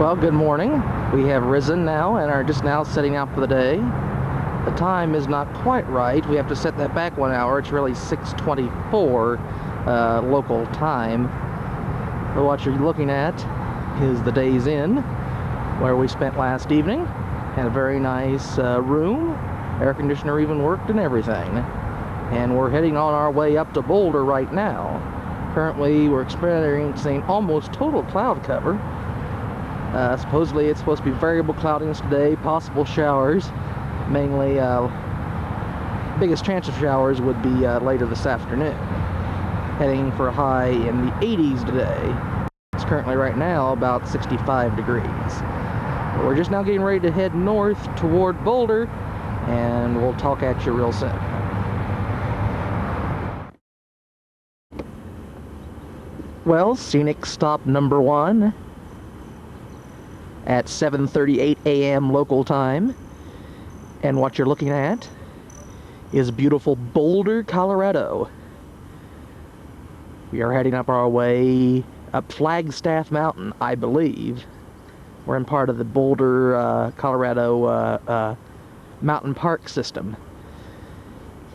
Well, good morning. We have risen now and are just now setting out for the day. The time is not quite right. We have to set that back 1 hour. It's really 6:24 local time. But what you're looking at is the Days Inn, where we spent last evening. Had a very nice room. Air conditioner even worked and everything. And we're heading on our way up to Boulder right now. Currently, we're experiencing almost total cloud cover. Supposedly it's supposed to be variable cloudiness today, possible showers. Mainly, biggest chance of showers would be later this afternoon. Heading for a high in the 80s today. It's currently right now about 65 degrees. But we're just now getting ready to head north toward Boulder, and we'll talk at you real soon. Well, scenic stop number 1 at 7:38 a.m. local time, and what you're looking at is beautiful Boulder, Colorado. We are heading up our way up Flagstaff Mountain, I believe. We're in part of the Boulder, Colorado mountain park system.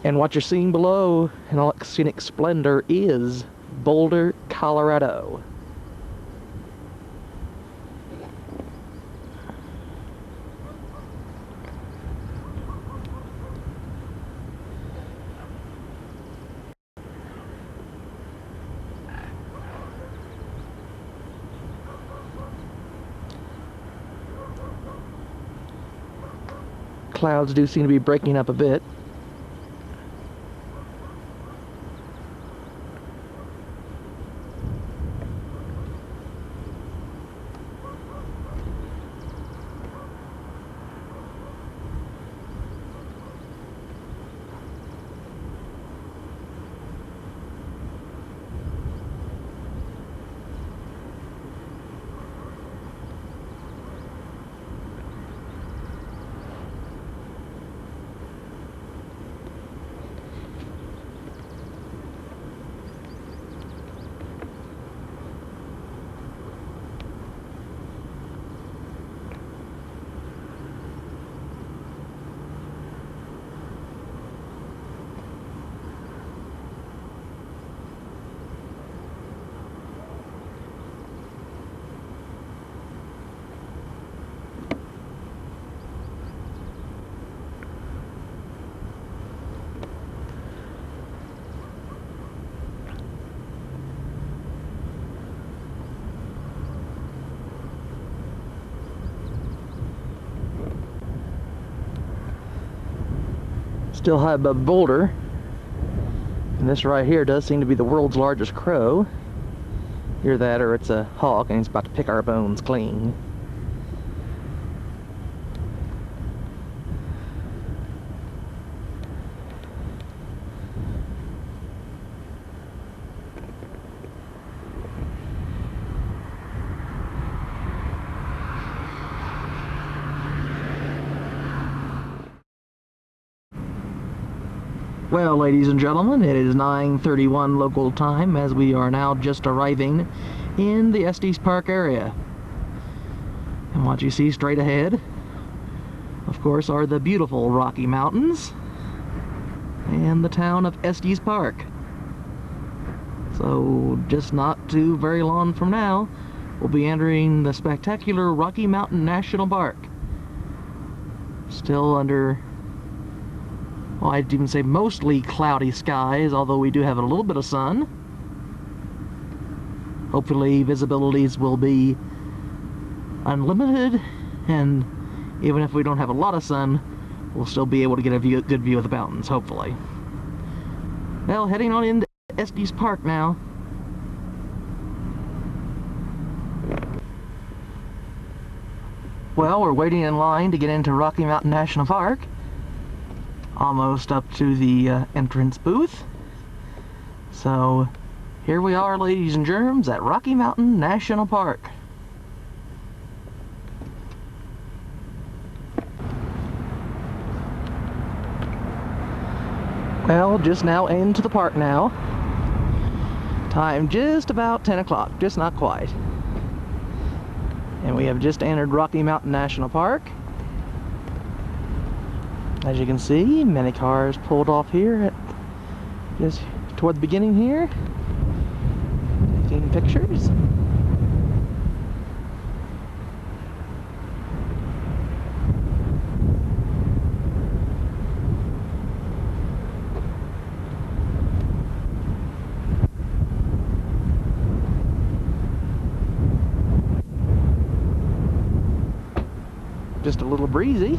And what you're seeing below in all its scenic splendor is Boulder, Colorado. Clouds do seem to be breaking up a bit. Still high above Boulder, and this right here does seem to be the world's largest crow. Hear that, or it's a hawk and he's about to pick our bones clean. Well, ladies and gentlemen, it is 9:31 local time as we are now just arriving in the Estes Park area. And what you see straight ahead, of course, are the beautiful Rocky Mountains and the town of Estes Park. So, just not too very long from now, we'll be entering the spectacular Rocky Mountain National Park. Still under, well, I'd even say mostly cloudy skies, although we do have a little bit of sun. Hopefully visibilities will be unlimited, and even if we don't have a lot of sun, we'll still be able to get a good view of the mountains, hopefully. Well, heading on into Estes Park now. Well, we're waiting in line to get into Rocky Mountain National Park. Almost up to the entrance booth. So here we are, ladies and germs, at Rocky Mountain National Park. Well, just now into the park now. Time just about 10 o'clock, just not quite. And we have just entered Rocky Mountain National Park. As you can see, many cars pulled off here at just toward the beginning here, taking pictures. Just a little breezy.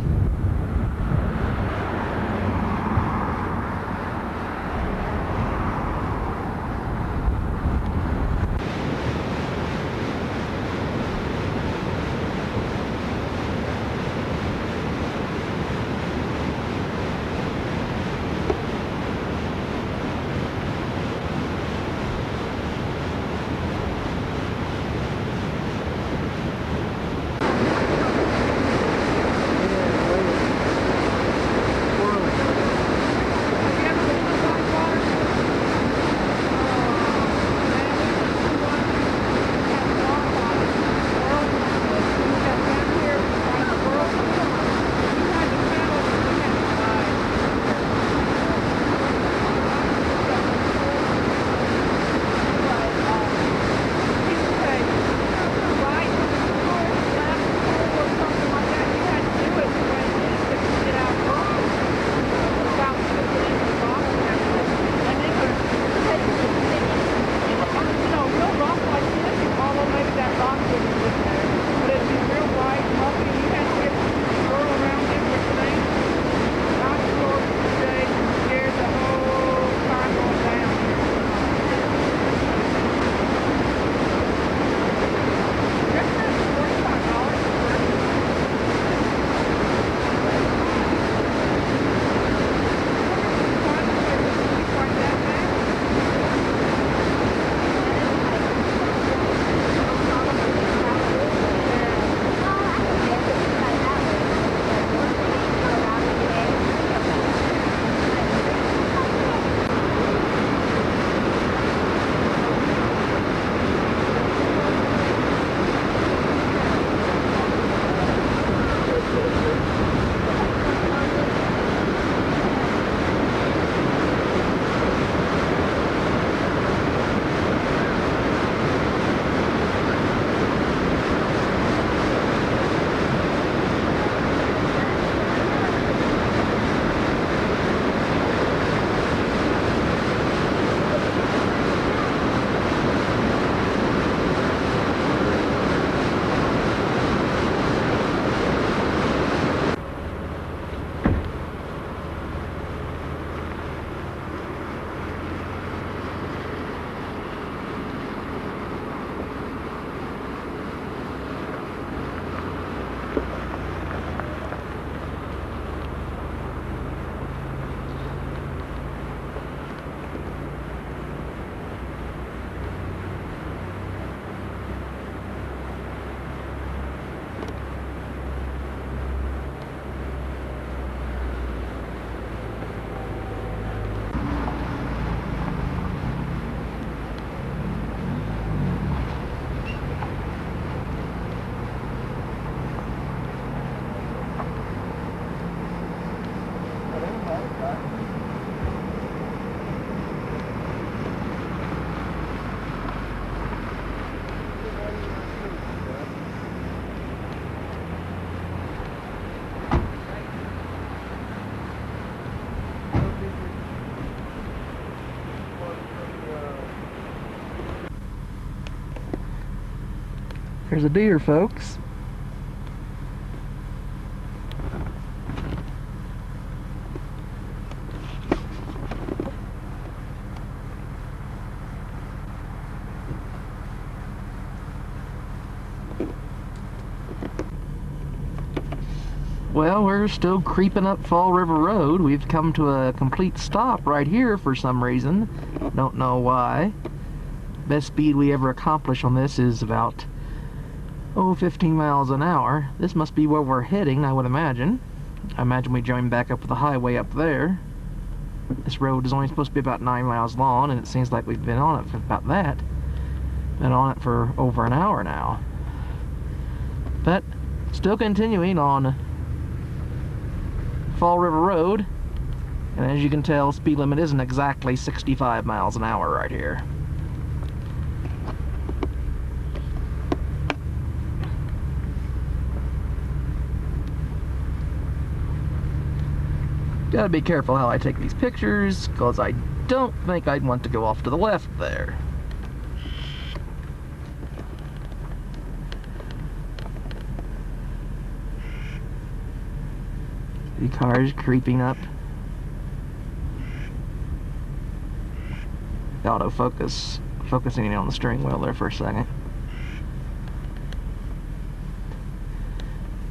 There's a deer, folks. Well, we're still creeping up Fall River Road. We've come to a complete stop right here for some reason. Don't know why. Best speed we ever accomplish on this is about 15 miles an hour. This must be where we're heading, I would imagine. I imagine we join back up with the highway up there. This road is only supposed to be about 9 miles long, and it seems like we've been on it for about that. Been on it for over an hour now. But still continuing on Fall River Road, and as you can tell, speed limit isn't exactly 65 miles an hour right here. Gotta be careful how I take these pictures, because I don't think I'd want to go off to the left there. The cars creeping up. The autofocus focusing on the steering wheel there for a second.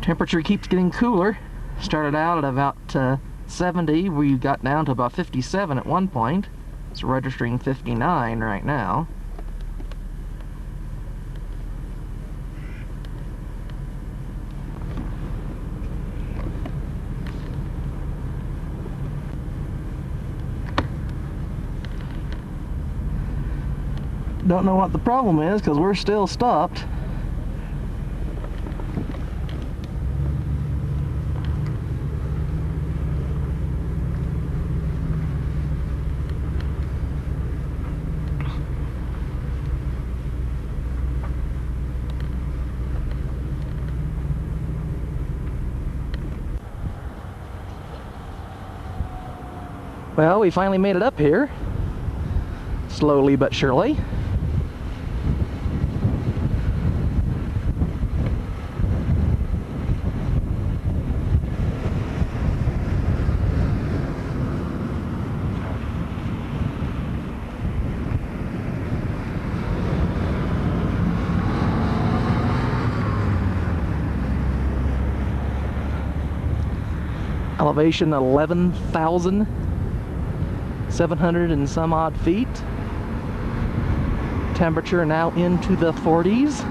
Temperature keeps getting cooler. Started out at about 70. We got down to about 57 at one point. It's registering 59 right now. Don't know what the problem is because we're still stopped. Well, we finally made it up here. Slowly but surely. Elevation 11,700 and some odd feet. Temperature now into the 40s.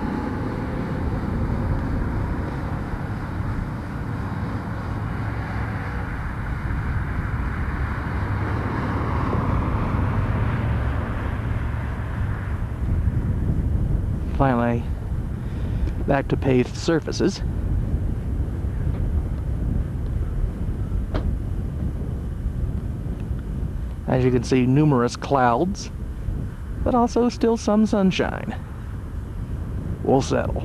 Finally, back to paved surfaces. As you can see, numerous clouds, but also still some sunshine. We'll settle.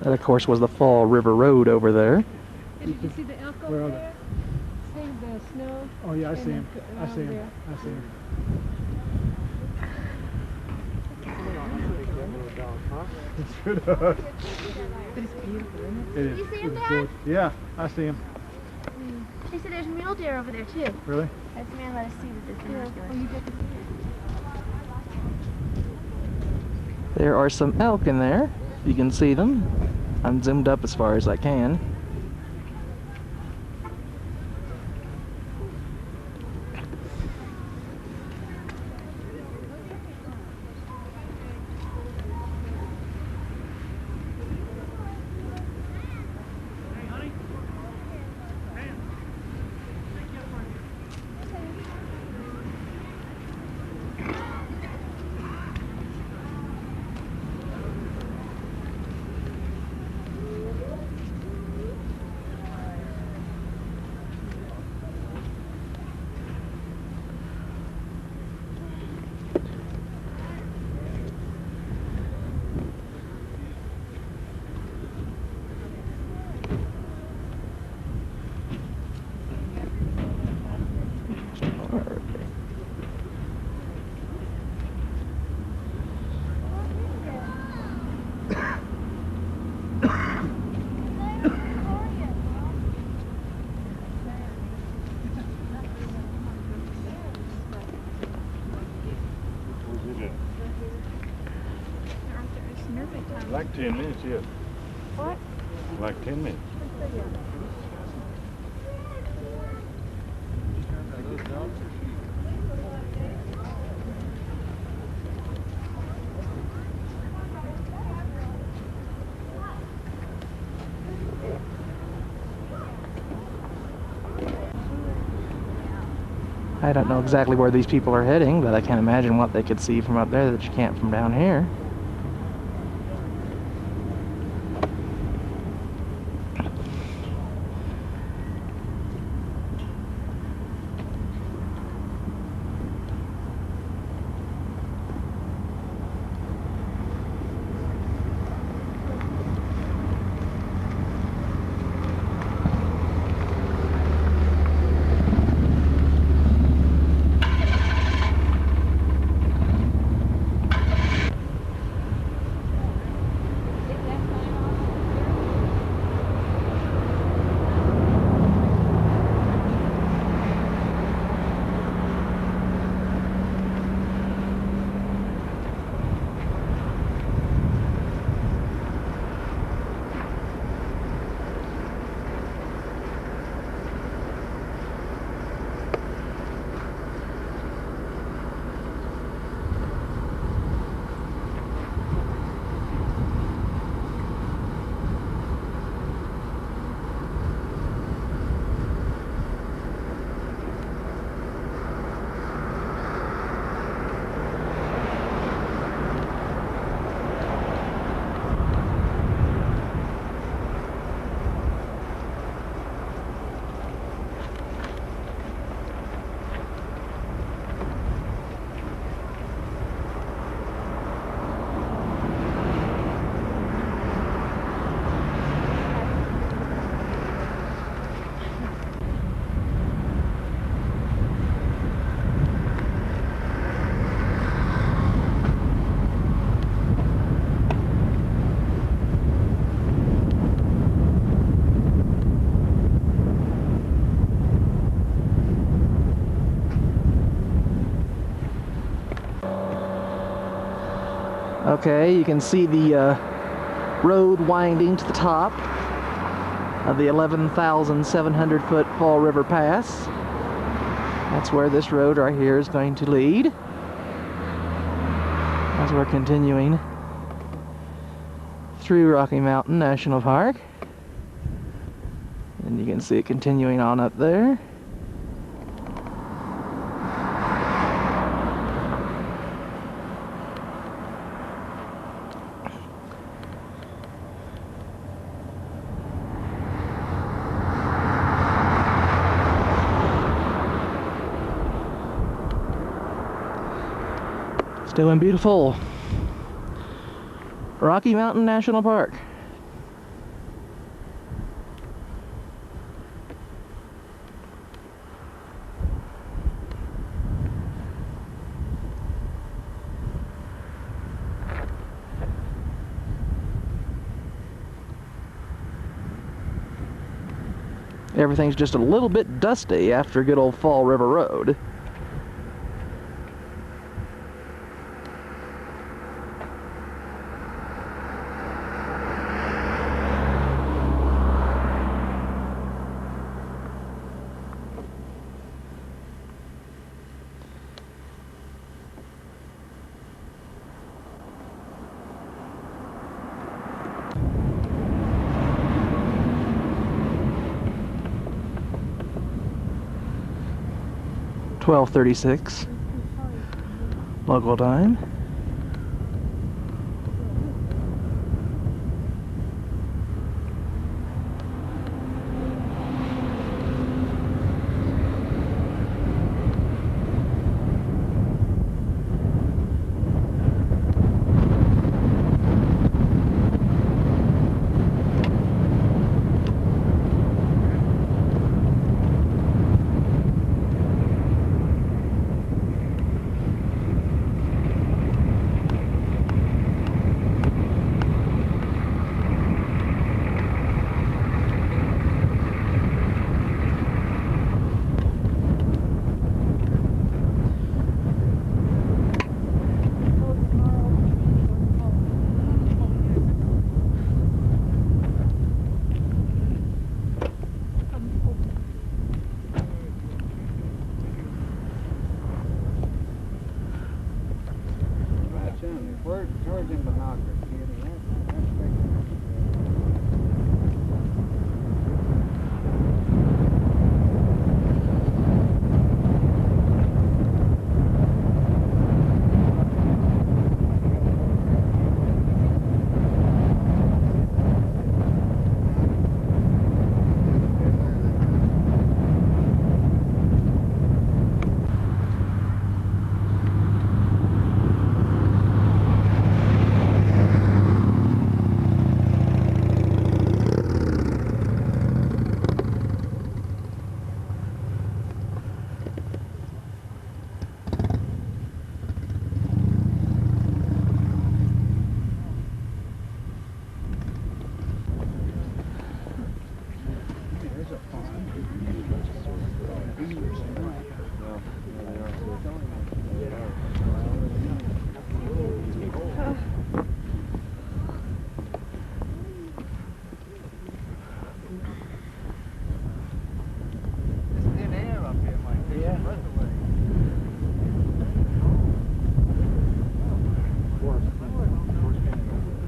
That, of course, was the Fall River Road over there. Did you see the elk over there? Seeing the snow? Oh yeah, I see him. I see him. I see him. It's good. It's beautiful, isn't it? It is. You see him, It's Dad? good. Yeah, I see him. They said there's mule deer over there too. Really? That's the man let us see that this binoculars. Oh, you get to see it. There are some elk in there. You can see them. I'm zoomed up as far as I can. Like 10 minutes, yeah. What? Like 10 minutes. I don't know exactly where these people are heading, but I can't imagine what they could see from up there that you can't from down here. Okay, you can see the road winding to the top of the 11,700 foot Fall River Pass. That's where this road right here is going to lead, as we're continuing through Rocky Mountain National Park. And you can see it continuing on up there. Still in beautiful Rocky Mountain National Park. Everything's just a little bit dusty after good old Fall River Road. $12:36 local time. There's a pond. Beavers and like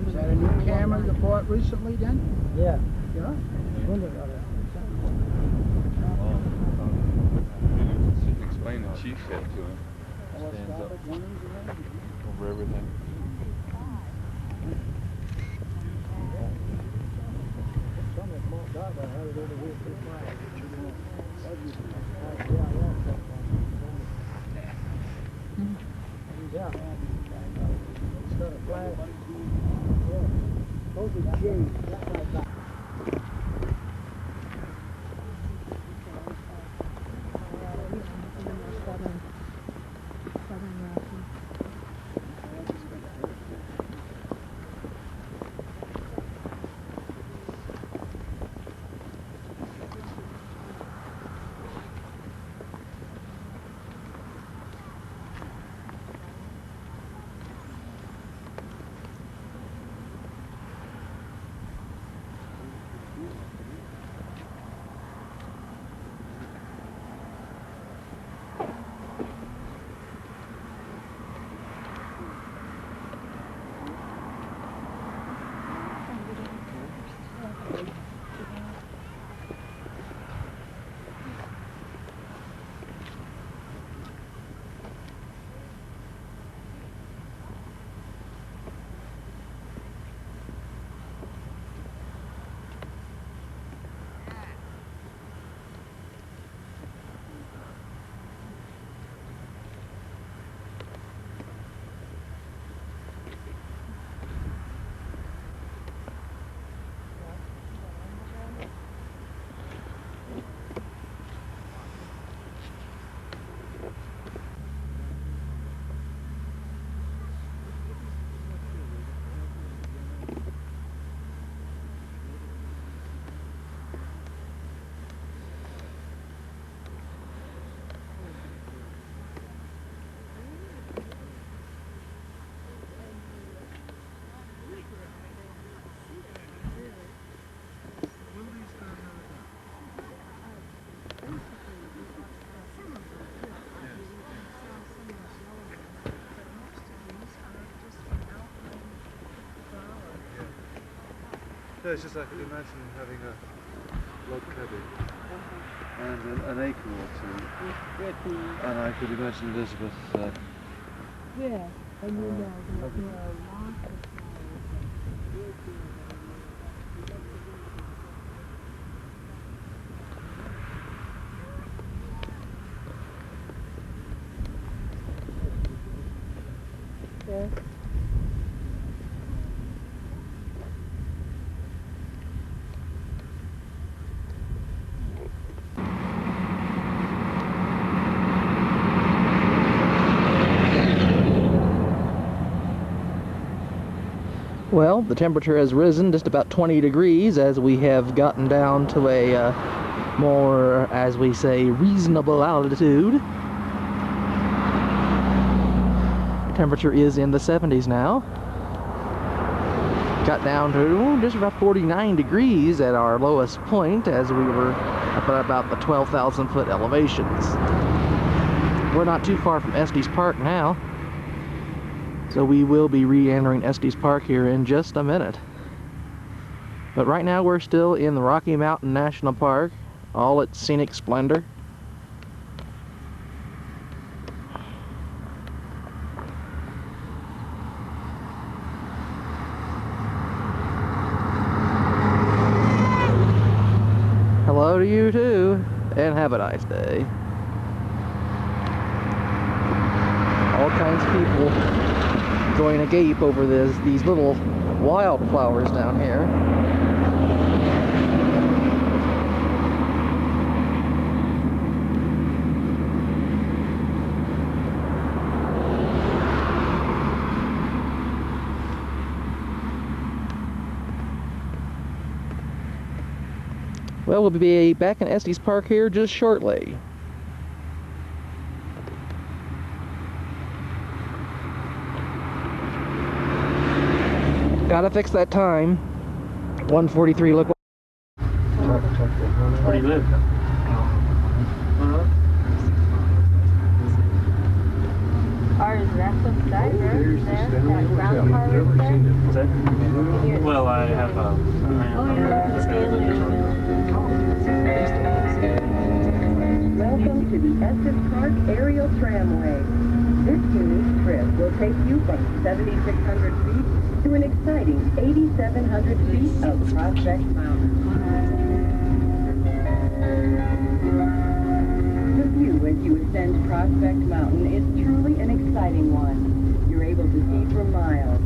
Is that a new camera you bought recently then? Yeah. Yeah? Explain the chief head to him. Stands up over everything. Yeah. Instead of flag. Those are J's. That's like that. No, it's just I could imagine having a log cabin and an acre or two, and I could imagine Elizabeth. Yeah, and you know, there are lots of flowers. Yeah. Well, the temperature has risen just about 20 degrees as we have gotten down to a more, as we say, reasonable altitude. Temperature is in the 70s now. Got down to just about 49 degrees at our lowest point as we were up at about the 12,000 foot elevations. We're not too far from Estes Park now. So we will be re-entering Estes Park here in just a minute. But right now we're still in the Rocky Mountain National Park, all its scenic splendor. Hello to you too, and have a nice day. All kinds of people going agape over these little wildflowers down here. Well, Well, we'll be back in Estes Park here just shortly. Gotta fix that time. 1:43 local. Where do you live? Ours is Estes Diver there. That brown car right there. What's that? Well, I have a... Welcome to the Estes Park Aerial Tramway. This unique trip will take you from 7,600 feet to an exciting 8,700 feet of Prospect Mountain. The view as you ascend Prospect Mountain is truly an exciting one. You're able to see for miles.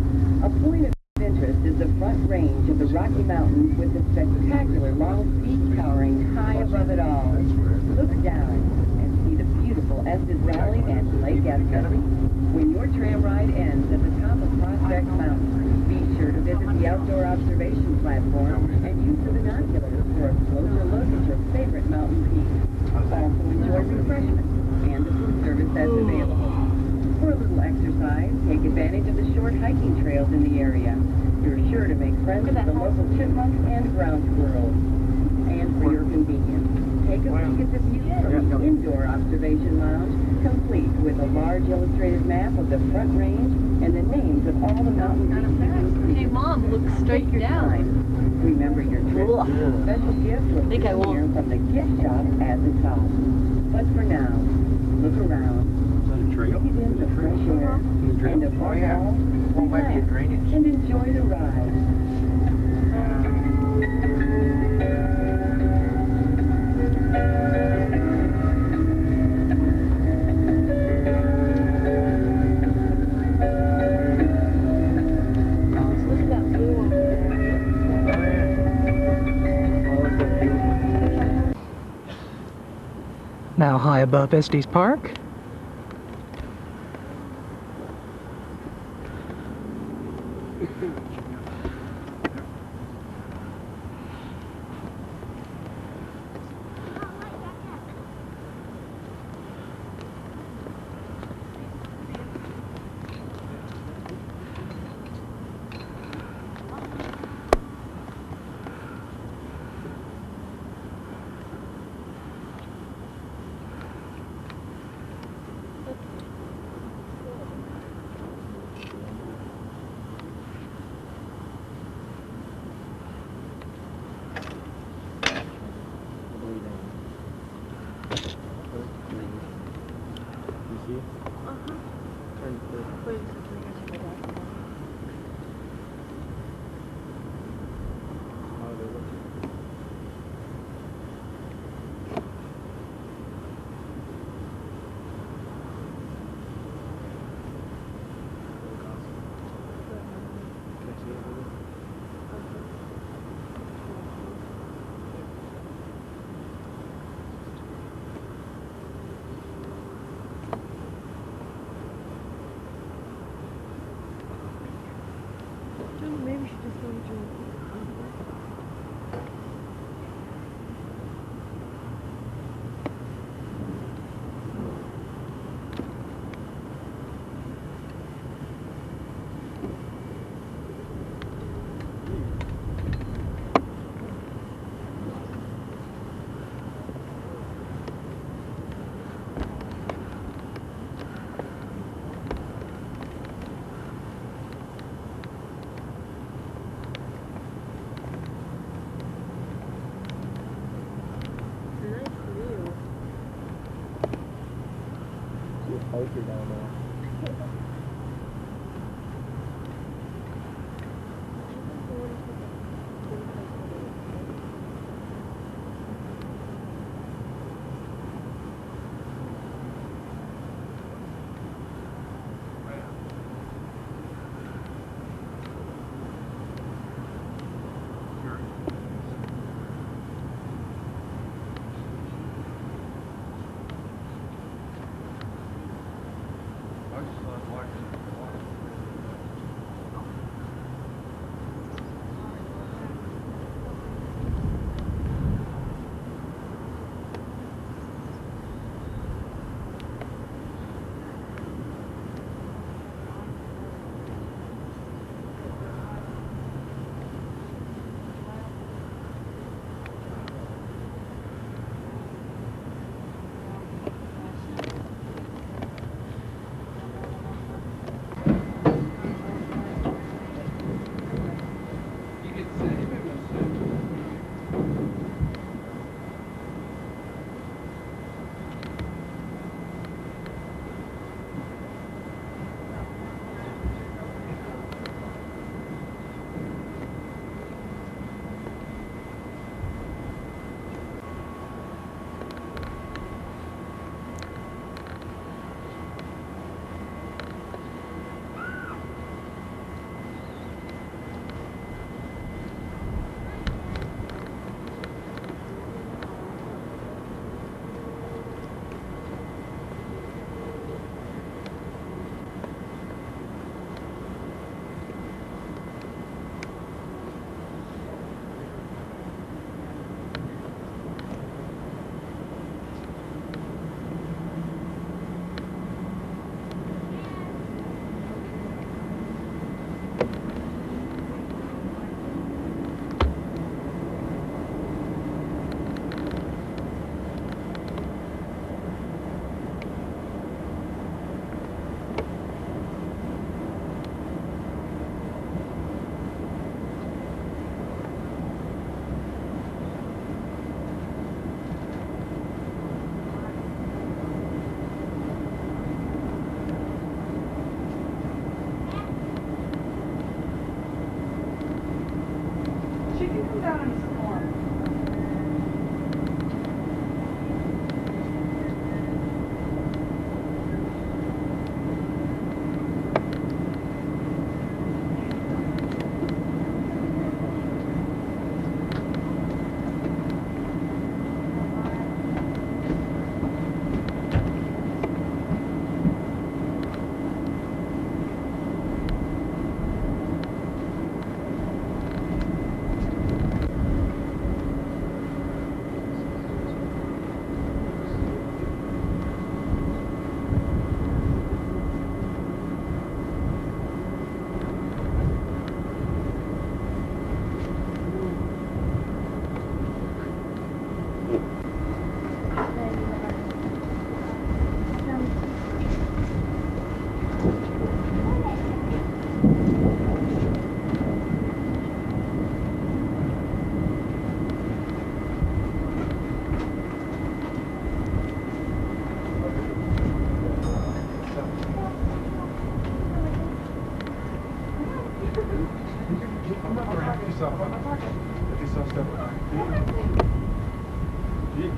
A point of interest is the front range of the Rocky Mountains with the spectacular long peak towering high above it all. Look down and see the beautiful Estes Valley and Lake Estes. When your tram ride ends at the top of Prospect Mountain, be sure to visit the outdoor observation platform and use the binoculars for a closer look at your favorite mountain peaks. Also enjoy refreshments and the food service that's available. For a little exercise, take advantage of the short hiking trails in the area. You're sure to make friends with the local chipmunks and ground squirrels. And for your convenience, take a peek at the view from the indoor observation lounge, complete with a large illustrated map of the front range and the names of all the mountain peaks you can see. Hey, Mom, look straight Take your down. time. Remember your trip to a special gift will Think I won't. here from the gift shop at the top. But for now, look around. Breathe in the fresh air, and above all, relax and enjoy the ride. Look at that blue one there. Now high above Estes Park. Maybe we should just go and join. Poster down there. I just thought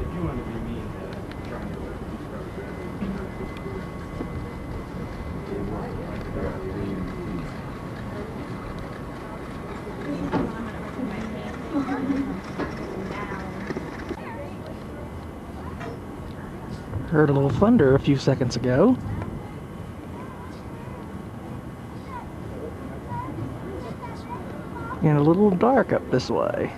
If you want to be mean, try to Heard a little thunder a few seconds ago. And a little dark up this way.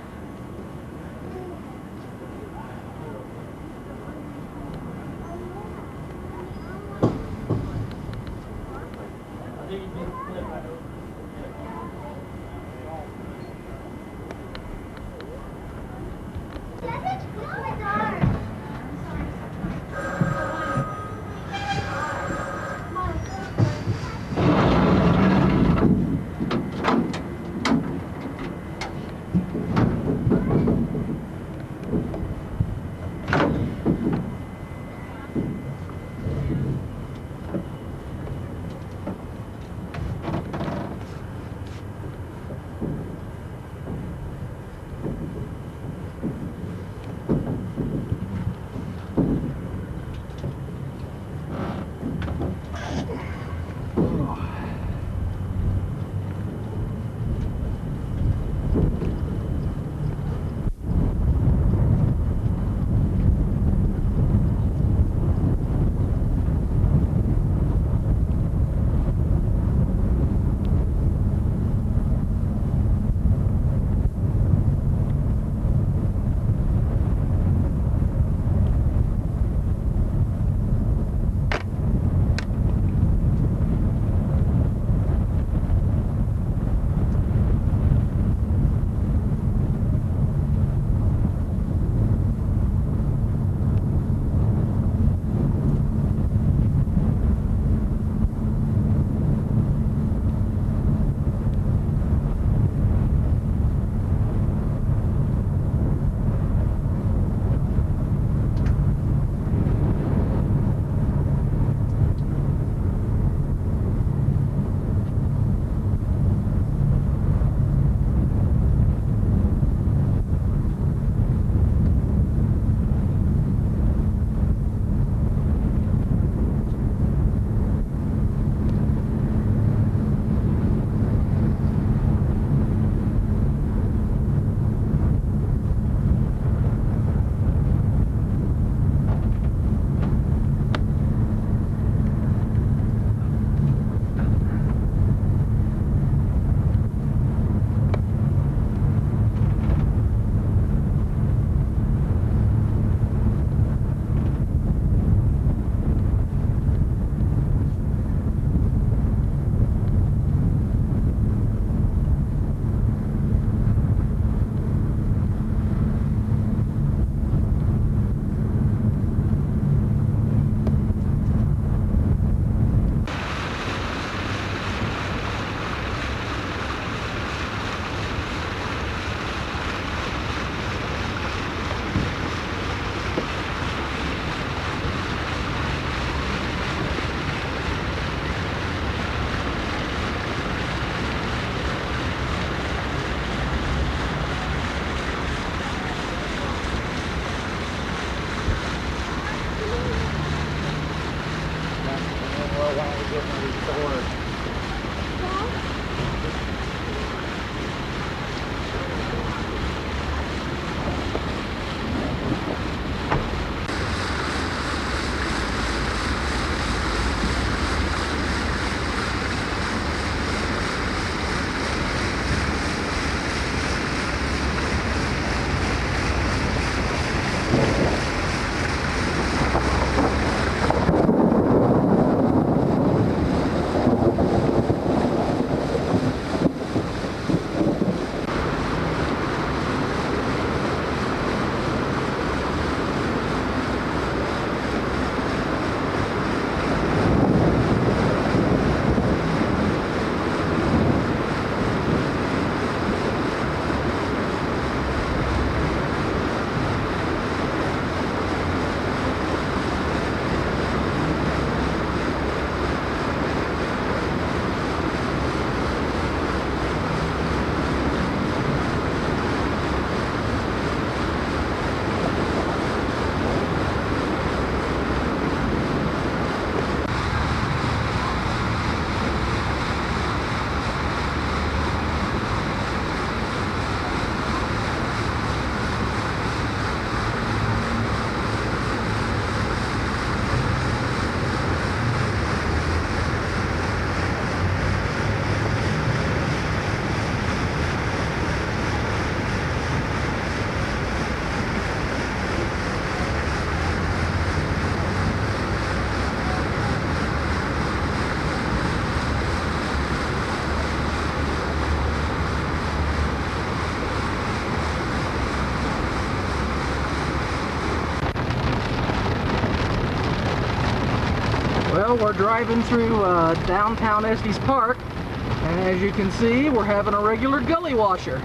Well, we're driving through downtown Estes Park, and as you can see, we're having a regular gully washer.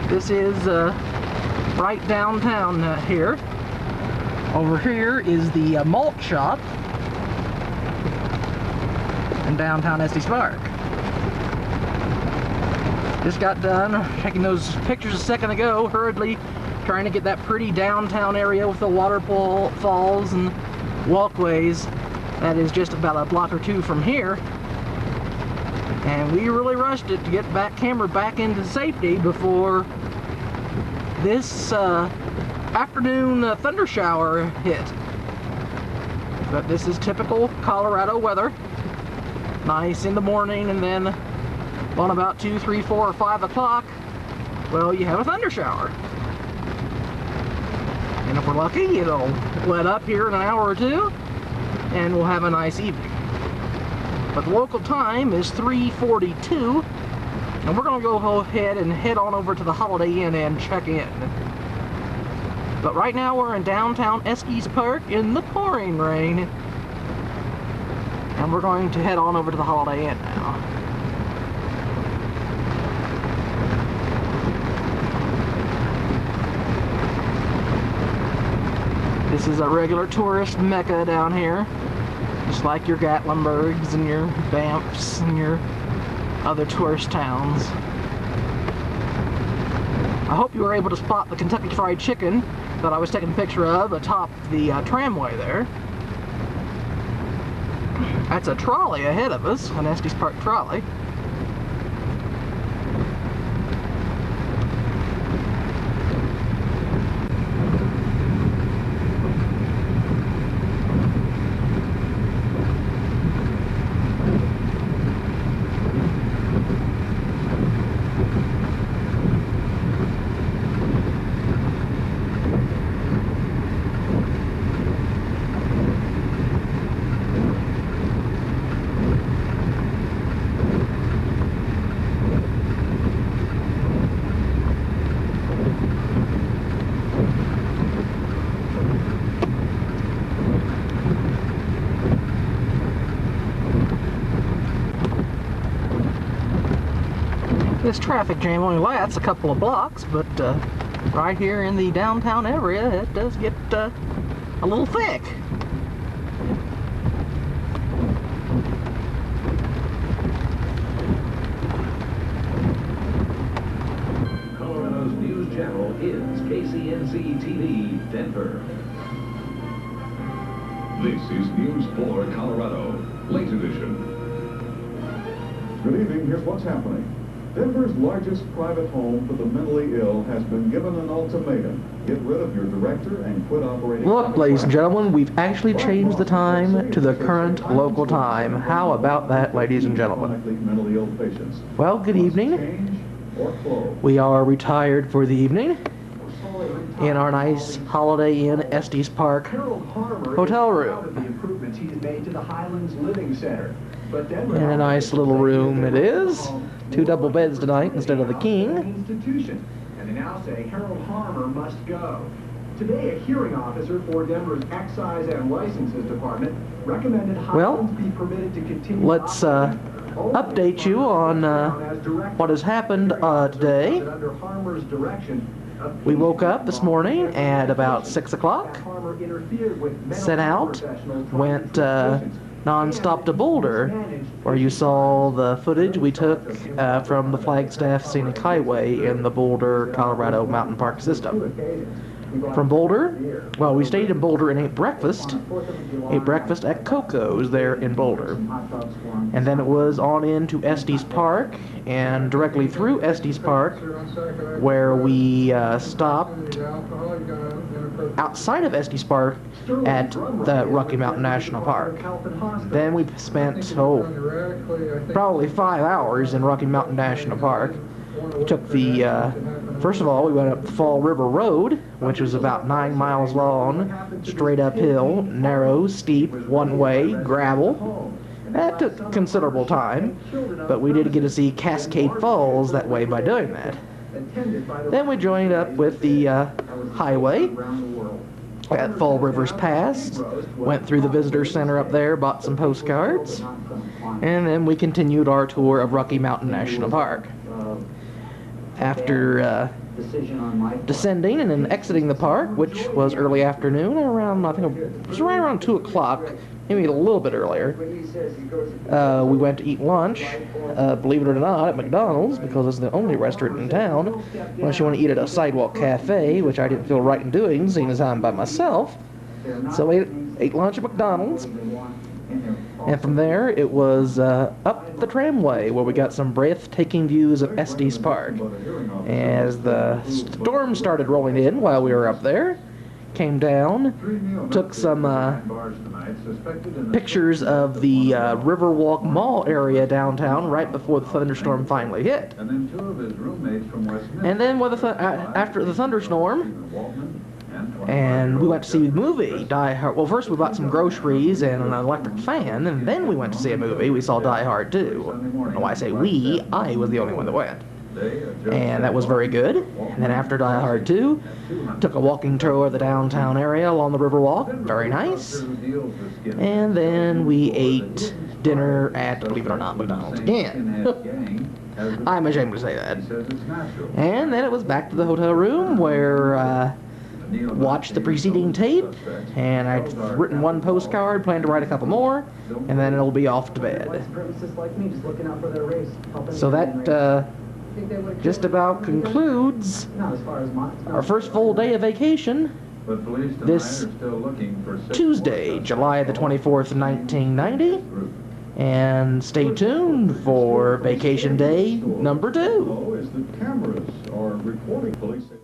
This is right downtown here. Over here is the malt shop in downtown Estes Park. Just got done taking those pictures a second ago, hurriedly trying to get that pretty downtown area with the waterfalls and walkways that is just about a block or two from here. And we really rushed it to get camera back into safety before this afternoon thunder shower hit. But this is typical Colorado weather. Nice in the morning, and then on about 2, 3, 4, or 5 o'clock, well, you have a thunder shower. And if we're lucky, it'll let up here in an hour or two, and we'll have a nice evening. But the local time is 3:42, and we're going to go ahead and head on over to the Holiday Inn and check in. But right now we're in downtown Estes Park in the pouring rain, and we're going to head on over to the Holiday Inn now. This is a regular tourist mecca down here, just like your Gatlinburgs and your Banffs and your other tourist towns. I hope you were able to spot the Kentucky Fried Chicken that I was taking a picture of atop the tramway there. That's a trolley ahead of us, an Estes Park trolley. This traffic jam only lasts a couple of blocks, but right here in the downtown area, it does get a little thick. Colorado's news channel is KCNC-TV, Denver. This is News 4 Colorado, late edition. Good evening, here's what's happening. Denver's largest private home for the mentally ill has been given an ultimatum. Get rid of your director and quit operating... Look, ladies and gentlemen, we've actually changed the time to the current local time. How about that, ladies and gentlemen? Mentally ill patients. Well, good evening. We are retired for the evening in our nice Holiday Inn Estes Park hotel room. In a nice little room it is. 2 double beds tonight instead of the king. And they now say Harold Harmer must go. Today, a hearing officer for Denver's Excise and Licenses Department recommended Highlands be permitted to continue. Let's update you on what has happened today. Under Harmer's direction, we woke up this morning at about 6 o'clock, set out, went non-stop to Boulder, where you saw the footage we took from the Flagstaff Scenic Highway in the Boulder, Colorado Mountain Park system. From Boulder, well, we stayed in Boulder and ate breakfast at Coco's there in Boulder. And then it was on into Estes Park, and directly through Estes Park, where we stopped outside of Estes Park at the Rocky Mountain National Park. Then we spent, probably 5 hours in Rocky Mountain National Park. We took the, first of all, we went up Fall River Road, which was about 9 miles long, straight uphill, narrow, steep, one-way, gravel. That took considerable time, but we did get to see Cascade Falls that way by doing that. Then we joined up with the highway, at Fall Rivers Pass, went through the visitor center up there, bought some postcards, and then we continued our tour of Rocky Mountain National Park. After descending and then exiting the park, which was early afternoon, around, I think it was right around 2 o'clock, maybe a little bit earlier, we went to eat lunch, believe it or not, at McDonald's, because it's the only restaurant in town, unless you want to eat at a sidewalk cafe, which I didn't feel right in doing, seeing as I'm by myself. So we ate lunch at McDonald's, and from there it was up the tramway, where we got some breathtaking views of Estes Park. As the storm started rolling in while we were up there, came down, took some pictures of the Riverwalk Mall area downtown right before the thunderstorm finally hit. And then after the thunderstorm, and we went to see the movie, Die Hard. Well, first we bought some groceries and an electric fan, and then we went to see a movie. We saw Die Hard 2. I don't know why I say we, I was the only one that went. And that was very good. And then after Die Hard 2, took a walking tour of the downtown area along the Riverwalk. Very nice. And then we ate dinner at, believe it or not, McDonald's again. I'm ashamed to say that. And then it was back to the hotel room where watched the preceding tape, and I've written one postcard, plan to write a couple more, and then it'll be off to bed. So that just about concludes our first full day of vacation this Tuesday, July the 24th, 1990. And stay tuned for vacation day number 2. As the cameras are recording, police say